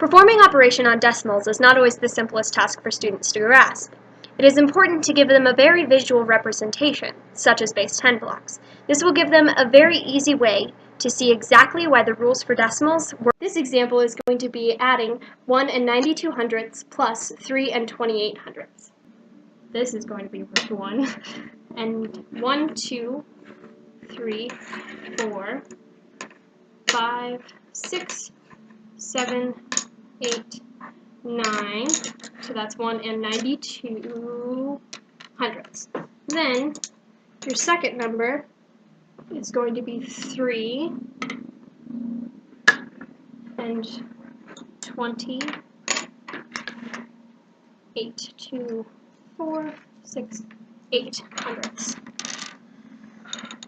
Performing operation on decimals is not always the simplest task for students to grasp. It is important to give them a very visual representation, such as base 10 blocks. This will give them a very easy way to see exactly why the rules for decimals work. This example is going to be adding 1 and 92 hundredths plus 3 and 28 hundredths. This is going to be 1 and 1, 2, 3, 4, 5, 6, 7, 8, 9, so that's 1 and 92 hundredths. Then your second number is going to be 3 and 28, 2, 4, 6, 8 hundredths.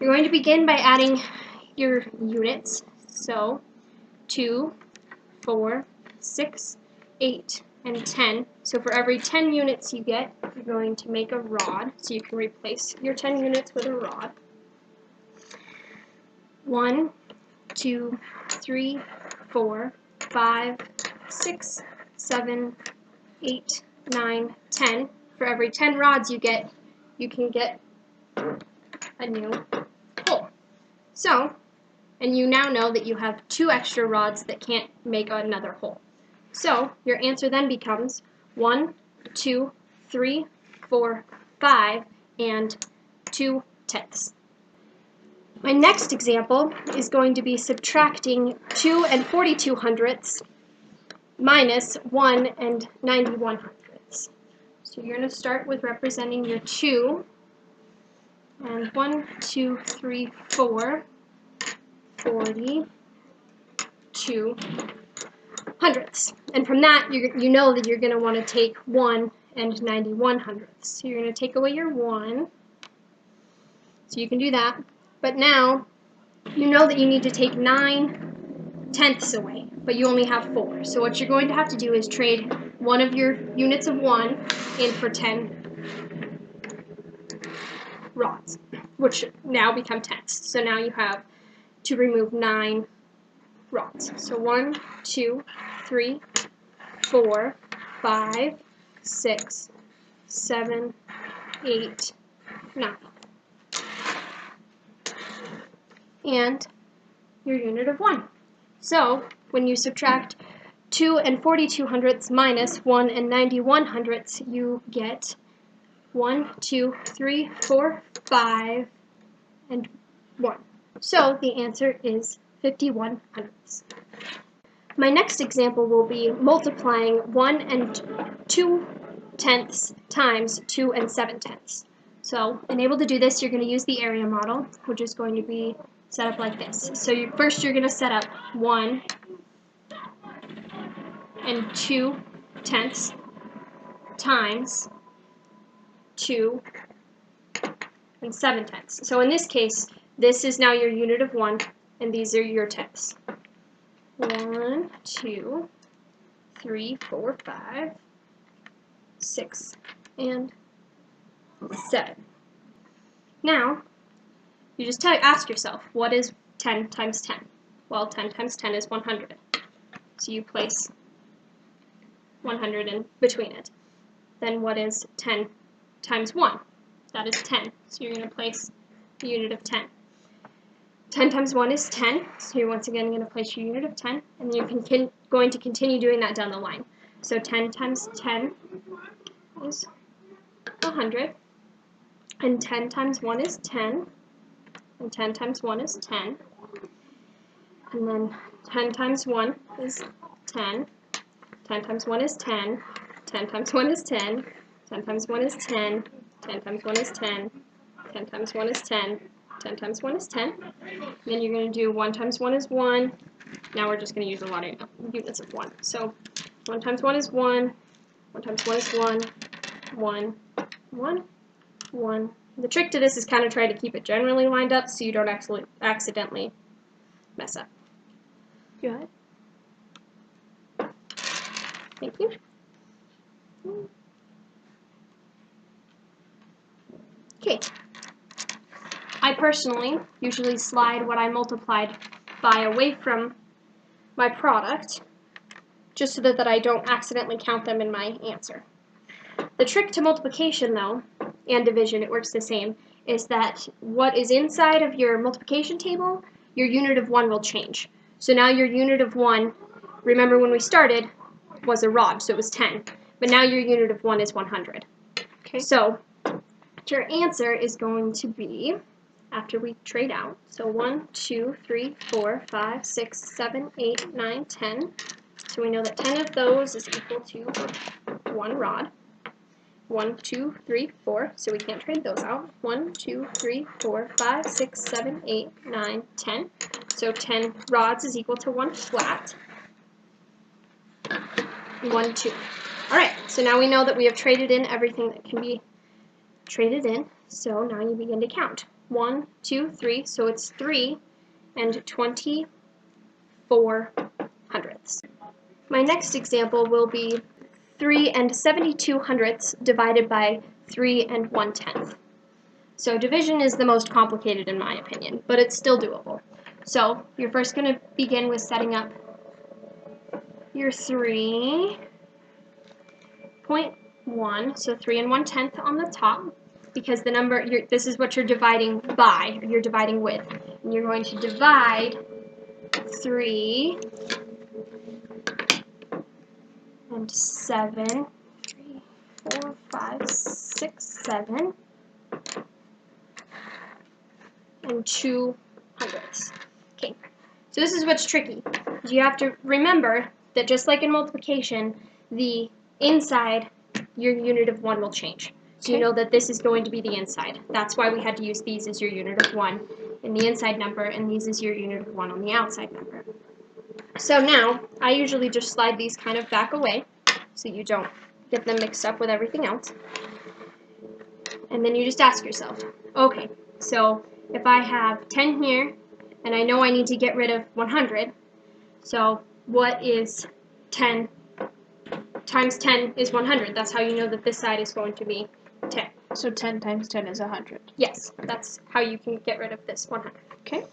You're going to begin by adding your units, so 2, 4, 6, 8, and 10. So for every 10 units you get, you're going to make a rod. So you can replace your 10 units with a rod. 1, 2, 3, 4, 5, 6, 7, 8, 9, 10. For every 10 rods you get, you can get a new hole. So, and you now know that you have 2 extra rods that can't make another hole. So your answer then becomes 1, 2, 3, 4, 5, and 2 tenths. My next example is going to be subtracting 2 and 42 hundredths minus 1 and 91 hundredths. So you're going to start with representing your 2, and 1, 2, 3, 4, 42 hundredths. And from that, you know that you're going to want to take 1 and 91 hundredths. So you're going to take away your 1. So you can do that. But now, you know that you need to take 9 tenths away, but you only have 4. So what you're going to have to do is trade one of your units of 1 in for 10 rods, which now become tenths. So now you have to remove 9 rods. So 1, 2, 3, 4, 5, 6, 7, 8, 9. And your unit of 1. So when you subtract 2 and 42 hundredths minus 1 and 91 hundredths, you get 1, 2, 3, 4, 5, and 1. So the answer is 51 hundredths. My next example will be multiplying 1 and 2 tenths times 2 and 7 tenths. So, able to do this, you're going to use the area model, which is going to be set up like this. So first you're going to set up 1 and 2 tenths times 2 and 7 tenths. So in this case, this is now your unit of 1, and these are your tenths. 1, 2, 3, 4, 5, 6, and 7. Now, you just ask yourself, what is 10 times 10? Well, 10 times 10 is 100. So you place 100 in between it. Then what is 10 times 1? That is 10. So you're going to place the unit of 10. 10 times 1 is 10. So you're once again going to place your unit of 10. And you're going to continue doing that down the line. So 10 times 10 is 100. And 10 times 1 is 10. And 10 times 1 is 10. And then 10 times 1 is 10. 10 times 1 is 10. 10 times 1 is 10. 10 times 1 is 10. 10 times 1 is 10. 10 times 1 is 10. 10 times 1 is 10. And then you're going to do 1 times 1 is 1. Now we're just going to use a lot of units of 1. So 1 times 1 is 1. 1 times 1 is 1. 1, 1, 1. The trick to this is kind of try to keep it generally lined up so you don't accidentally mess up. Go ahead. Thank you. Okay. I personally usually slide what I multiplied by away from my product just so that I don't accidentally count them in my answer. The trick to multiplication, though, and division, it works the same, is that what is inside of your multiplication table, your unit of 1 will change. So now your unit of 1, remember when we started, was a rod, so it was 10. But now your unit of 1 is 100. Okay. So your answer is going to be, after we trade out, so 1, 2, 3, 4, 5, 6, 7, 8, 9, 10. So we know that 10 of those is equal to 1 rod. 1, 2, 3, 4, so we can't trade those out. 1, 2, 3, 4, 5, 6, 7, 8, 9, 10. So 10 rods is equal to 1 flat. 1, 2. Alright, so now we know that we have traded in everything that can be traded in. So now you begin to count. 1, 2, 3, so it's 3 and 24 hundredths. My next example will be 3 and 72 hundredths divided by 3 and 1/10. So division is the most complicated in my opinion, but it's still doable. So you're first going to begin with setting up your 3.1, so 3 and 1/10 on the top, because the number, this is what you're dividing by, or you're dividing with. And you're going to divide 3 and 7, 3, 4, 5, 6, 7, and 2 hundredths. Okay, so this is what's tricky. You have to remember that just like in multiplication, the inside, your unit of 1 will change. So you know that this is going to be the inside. That's why we had to use these as your unit of 1 in the inside number, and these as your unit of 1 on the outside number. So now, I usually just slide these kind of back away, so you don't get them mixed up with everything else. And then you just ask yourself, okay, so if I have 10 here, and I know I need to get rid of 100, so what is 10 times 10 is 100? That's how you know that this side is going to be 10. So 10 times 10 is 100. Yes, that's how you can get rid of this 100. Okay.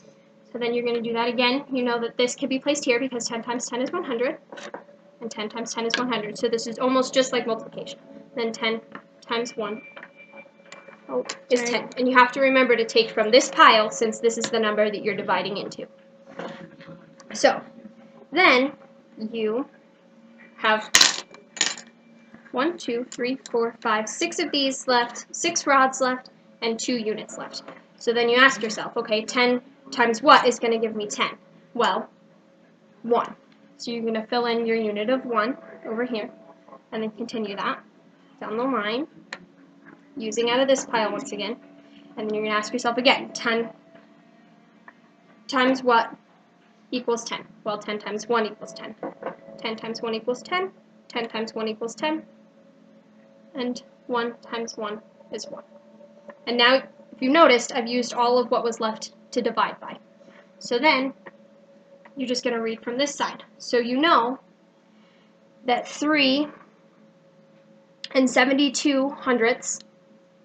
So then you're going to do that again. You know that this can be placed here because 10 times 10 is 100, and 10 times 10 is 100. So this is almost just like multiplication. Then 10 times 1 is 10. And you have to remember to take from this pile since this is the number that you're dividing into. So then you have 1, 2, 3, 4, 5, 6 of these left, 6 rods left, and 2 units left. So then you ask yourself, okay, 10 times what is going to give me 10? Well, 1. So you're going to fill in your unit of 1 over here, and then continue that down the line, using out of this pile once again. And then you're going to ask yourself again, 10 times what equals 10? Well, 10 times 1 equals 10. 10 times 1 equals 10. 10 times 1 equals 10. And 1 times 1 is 1. And now, if you noticed, I've used all of what was left to divide by. So then, you're just going to read from this side. So you know that 3 and 72 hundredths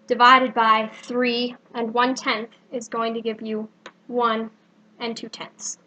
divided by 3 and 1/10 is going to give you 1 and 2/10.